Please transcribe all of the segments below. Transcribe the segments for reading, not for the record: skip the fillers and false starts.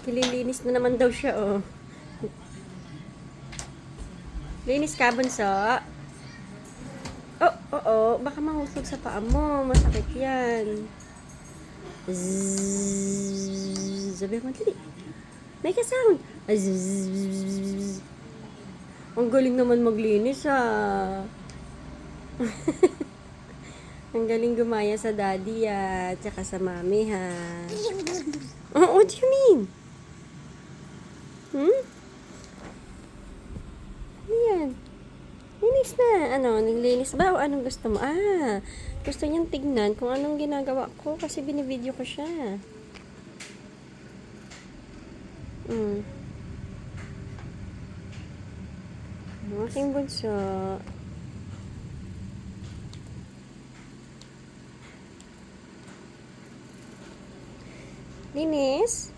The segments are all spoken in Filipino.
Kililinis na naman daw siya, oh. Linis ka, bunso. Oh, oo. Baka mahusog sa paa mo. Masakit yan. Zzz. Sabi mo, dali. Make a sound. Zzz. Ang galing naman maglinis, ah. Ang galing gumaya sa daddy, ah. Tsaka sa mami, ha. Oh, what do you mean? Hmm? Ano yan? Linis na. Ano? Naglinis ba? O anong gusto mo? Ah, gusto niyang tignan kung anong ginagawa ko kasi binivideo ko siya. Hmm. Ang aking bunso. Linis?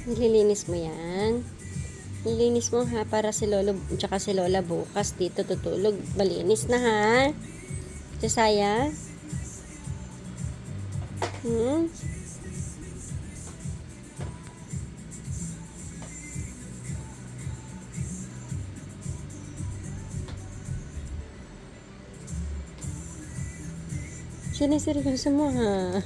Nililinis mo yan? Nililinis mo ha para si Lolo tsaka si Lola bukas dito tutulog. Malinis na ha? Josiah? Hmm? Siniseryoso mo ha?